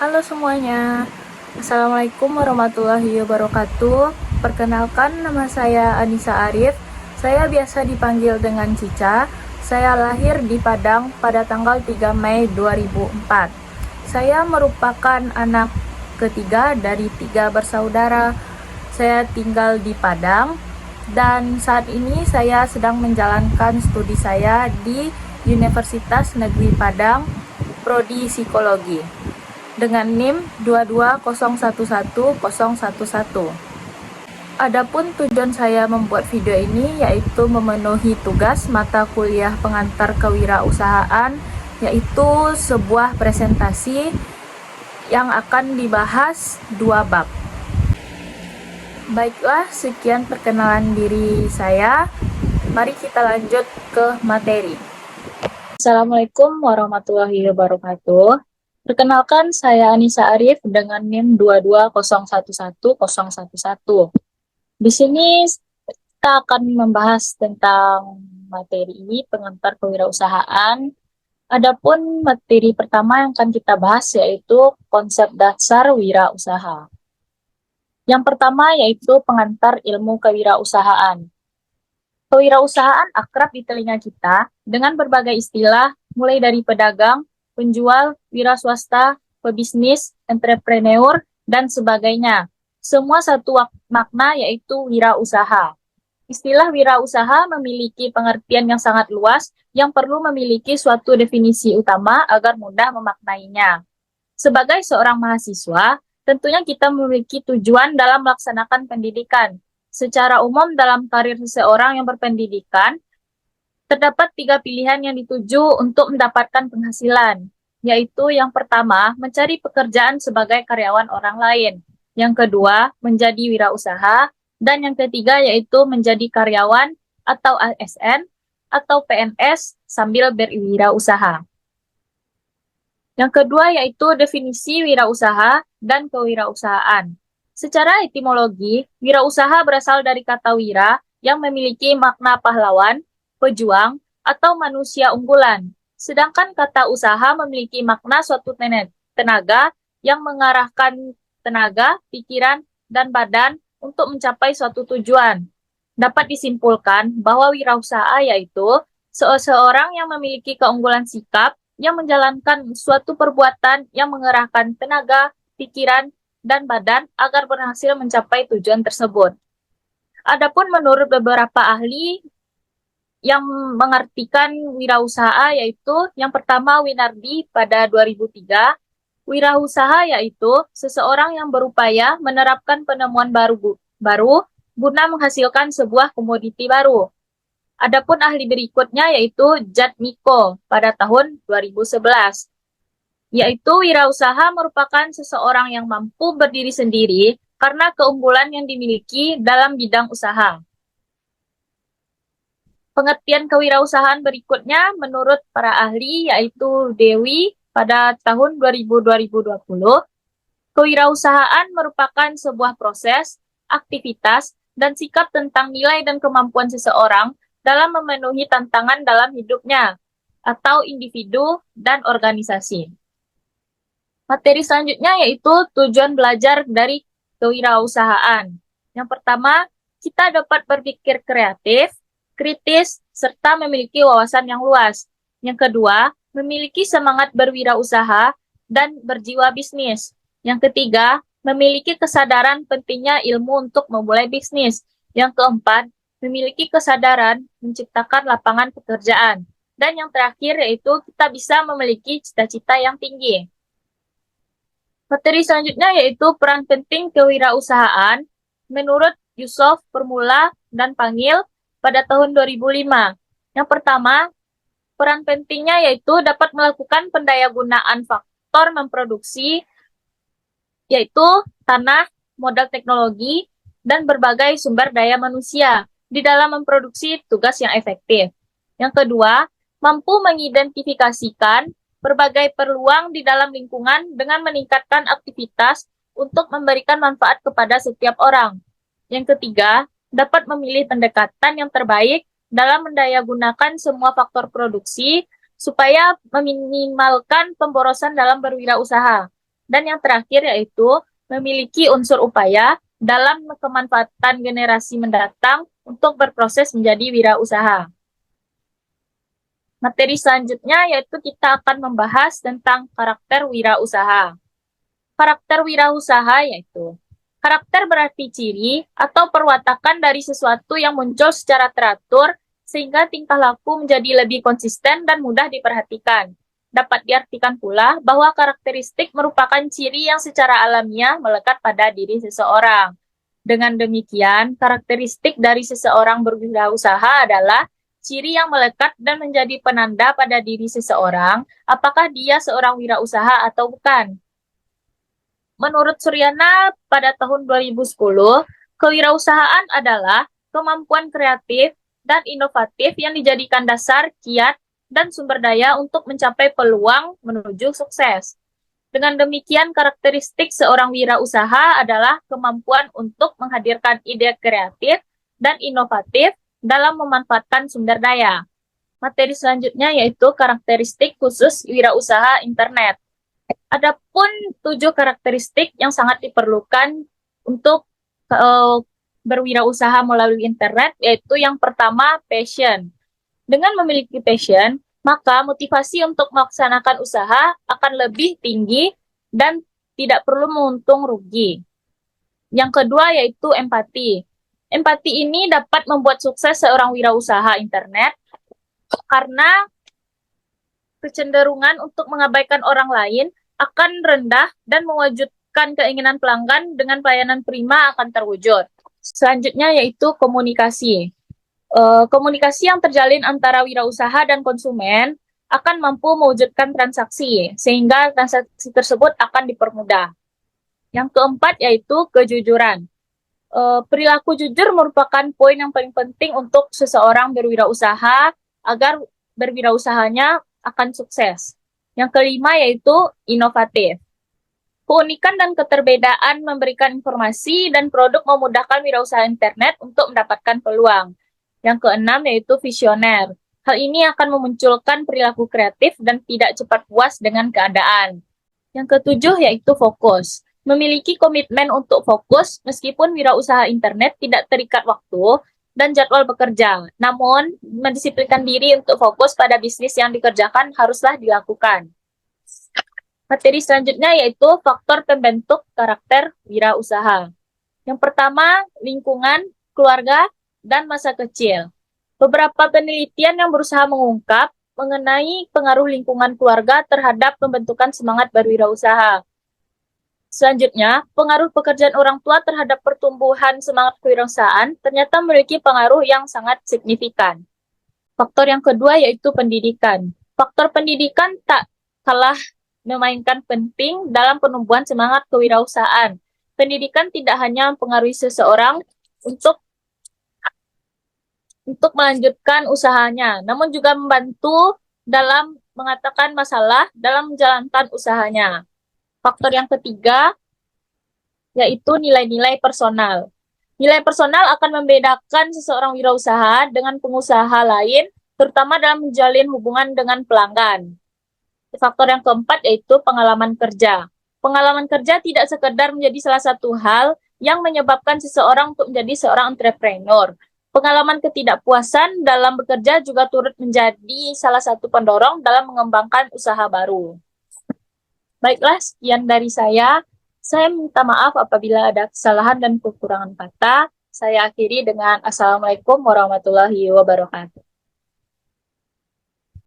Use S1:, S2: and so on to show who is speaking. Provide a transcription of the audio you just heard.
S1: Halo semuanya, Assalamualaikum warahmatullahi wabarakatuh. Perkenalkan, nama saya Anissa Arif. Saya biasa dipanggil dengan Cica. Saya lahir di Padang pada tanggal 3 Mei 2004. Saya merupakan anak ketiga dari 3 bersaudara. Saya tinggal di Padang dan saat ini saya sedang menjalankan studi saya di Universitas Negeri Padang, Prodi Psikologi dengan NIM 2201111. Adapun tujuan saya membuat video ini yaitu memenuhi tugas mata kuliah pengantar kewirausahaan, yaitu sebuah presentasi yang akan dibahas 2 bab. Baiklah, sekian perkenalan diri saya. Mari kita lanjut ke materi. Assalamualaikum warahmatullahi wabarakatuh. Perkenalkan, saya Anissa Arif dengan NIM 2201111. Di sini kita akan membahas tentang materi pengantar kewirausahaan. Adapun materi pertama yang akan kita bahas yaitu konsep dasar wirausaha. Yang pertama yaitu pengantar ilmu kewirausahaan. Kewirausahaan akrab di telinga kita dengan berbagai istilah, mulai dari pedagang, penjual, wira swasta, pebisnis, entrepreneur, dan sebagainya. Semua satu makna yaitu wirausaha. Istilah wirausaha memiliki pengertian yang sangat luas yang perlu memiliki suatu definisi utama agar mudah memaknainya. Sebagai seorang mahasiswa, tentunya kita memiliki tujuan dalam melaksanakan pendidikan. Secara umum dalam karir seseorang yang berpendidikan, terdapat 3 pilihan yang dituju untuk mendapatkan penghasilan, yaitu yang pertama, mencari pekerjaan sebagai karyawan orang lain. Yang kedua, menjadi wirausaha. Dan yang ketiga, yaitu menjadi karyawan atau ASN atau PNS sambil berwirausaha. Yang kedua, yaitu definisi wirausaha dan kewirausahaan. Secara etimologi, wirausaha berasal dari kata wira yang memiliki makna pahlawan, pejuang, atau manusia unggulan. Sedangkan kata usaha memiliki makna suatu tenaga yang mengarahkan tenaga, pikiran, dan badan untuk mencapai suatu tujuan. Dapat disimpulkan bahwa wirausaha yaitu seseorang yang memiliki keunggulan sikap yang menjalankan suatu perbuatan yang mengerahkan tenaga, pikiran, dan badan agar berhasil mencapai tujuan tersebut. Adapun menurut beberapa ahli yang mengartikan wirausaha yaitu yang pertama Winardi pada 2003, wirausaha yaitu seseorang yang berupaya menerapkan penemuan baru guna menghasilkan sebuah komoditi baru. Adapun ahli berikutnya yaitu Jatmiko pada tahun 2011, yaitu wirausaha merupakan seseorang yang mampu berdiri sendiri karena keunggulan yang dimiliki dalam bidang usaha. Pengertian kewirausahaan berikutnya menurut para ahli yaitu Dewi pada tahun 2020, kewirausahaan merupakan sebuah proses, aktivitas, dan sikap tentang nilai dan kemampuan seseorang dalam memenuhi tantangan dalam hidupnya, atau individu dan organisasi. Materi selanjutnya yaitu tujuan belajar dari kewirausahaan. Yang pertama, kita dapat berpikir kreatif, kritis, serta memiliki wawasan yang luas. Yang kedua, memiliki semangat berwirausaha dan berjiwa bisnis. Yang ketiga, memiliki kesadaran pentingnya ilmu untuk memulai bisnis. Yang keempat, memiliki kesadaran menciptakan lapangan pekerjaan. Dan yang terakhir yaitu kita bisa memiliki cita-cita yang tinggi. Materi selanjutnya yaitu peran penting kewirausahaan menurut Yusof, Permula, dan Pangil pada tahun 2005. Yang pertama, peran pentingnya yaitu dapat melakukan pendayagunaan faktor memproduksi, yaitu tanah, modal teknologi, dan berbagai sumber daya manusia di dalam memproduksi tugas yang efektif. Yang kedua, mampu mengidentifikasikan berbagai peluang di dalam lingkungan dengan meningkatkan aktivitas untuk memberikan manfaat kepada setiap orang. Yang ketiga, dapat memilih pendekatan yang terbaik dalam mendayagunakan semua faktor produksi supaya meminimalkan pemborosan dalam berwirausaha. Dan yang terakhir yaitu memiliki unsur upaya dalam kemanfaatan generasi mendatang untuk berproses menjadi wirausaha. Materi selanjutnya yaitu kita akan membahas tentang karakter wirausaha. Karakter wirausaha yaitu karakter berarti ciri atau perwatakan dari sesuatu yang muncul secara teratur sehingga tingkah laku menjadi lebih konsisten dan mudah diperhatikan. Dapat diartikan pula bahwa karakteristik merupakan ciri yang secara alamiah melekat pada diri seseorang. Dengan demikian, karakteristik dari seseorang berwirausaha adalah ciri yang melekat dan menjadi penanda pada diri seseorang, apakah dia seorang wirausaha atau bukan. Menurut Suryana pada tahun 2010, kewirausahaan adalah kemampuan kreatif dan inovatif yang dijadikan dasar, kiat, dan sumber daya untuk mencapai peluang menuju sukses. Dengan demikian, karakteristik seorang wirausaha adalah kemampuan untuk menghadirkan ide kreatif dan inovatif dalam memanfaatkan sumber daya. Materi selanjutnya yaitu karakteristik khusus wirausaha internet. Adapun 7 karakteristik yang sangat diperlukan untuk berwirausaha melalui internet, yaitu yang pertama, passion. Dengan memiliki passion, maka motivasi untuk melaksanakan usaha akan lebih tinggi dan tidak perlu menguntung rugi. Yang kedua yaitu empati. Empati ini dapat membuat sukses seorang wirausaha internet karena kecenderungan untuk mengabaikan orang lain akan rendah dan mewujudkan keinginan pelanggan dengan pelayanan prima akan terwujud. Selanjutnya yaitu komunikasi. Komunikasi yang terjalin antara wirausaha dan konsumen akan mampu mewujudkan transaksi, sehingga transaksi tersebut akan dipermudah. Yang keempat yaitu kejujuran. Perilaku jujur merupakan poin yang paling penting untuk seseorang berwirausaha agar berwirausahanya akan sukses. Yang kelima yaitu inovatif. Keunikan dan keterbedaan memberikan informasi dan produk memudahkan wirausaha internet untuk mendapatkan peluang. Yang keenam yaitu visioner. Hal ini akan memunculkan perilaku kreatif dan tidak cepat puas dengan keadaan. Yang ketujuh yaitu fokus. Memiliki komitmen untuk fokus meskipun wirausaha internet tidak terikat waktu dan jadwal bekerja. Namun, mendisiplinkan diri untuk fokus pada bisnis yang dikerjakan haruslah dilakukan. Materi selanjutnya yaitu faktor pembentuk karakter wirausaha. Yang pertama, lingkungan, keluarga, dan masa kecil. Beberapa penelitian yang berusaha mengungkap mengenai pengaruh lingkungan keluarga terhadap pembentukan semangat berwirausaha. Selanjutnya, pengaruh pekerjaan orang tua terhadap pertumbuhan semangat kewirausahaan ternyata memiliki pengaruh yang sangat signifikan. Faktor yang kedua yaitu pendidikan. Faktor pendidikan tak kalah memainkan penting dalam penumbuhan semangat kewirausahaan. Pendidikan tidak hanya mempengaruhi seseorang untuk melanjutkan usahanya, namun juga membantu dalam mengatakan masalah dalam menjalankan usahanya. Faktor yang ketiga yaitu nilai-nilai personal. Nilai personal akan membedakan seseorang wirausaha dengan pengusaha lain, terutama dalam menjalin hubungan dengan pelanggan. Faktor yang keempat yaitu pengalaman kerja. Pengalaman kerja tidak sekedar menjadi salah satu hal yang menyebabkan seseorang untuk menjadi seorang entrepreneur. Pengalaman ketidakpuasan dalam bekerja juga turut menjadi salah satu pendorong dalam mengembangkan usaha baru. Baiklah, sekian dari saya. Saya minta maaf apabila ada kesalahan dan kekurangan kata. Saya akhiri dengan Assalamualaikum warahmatullahi wabarakatuh.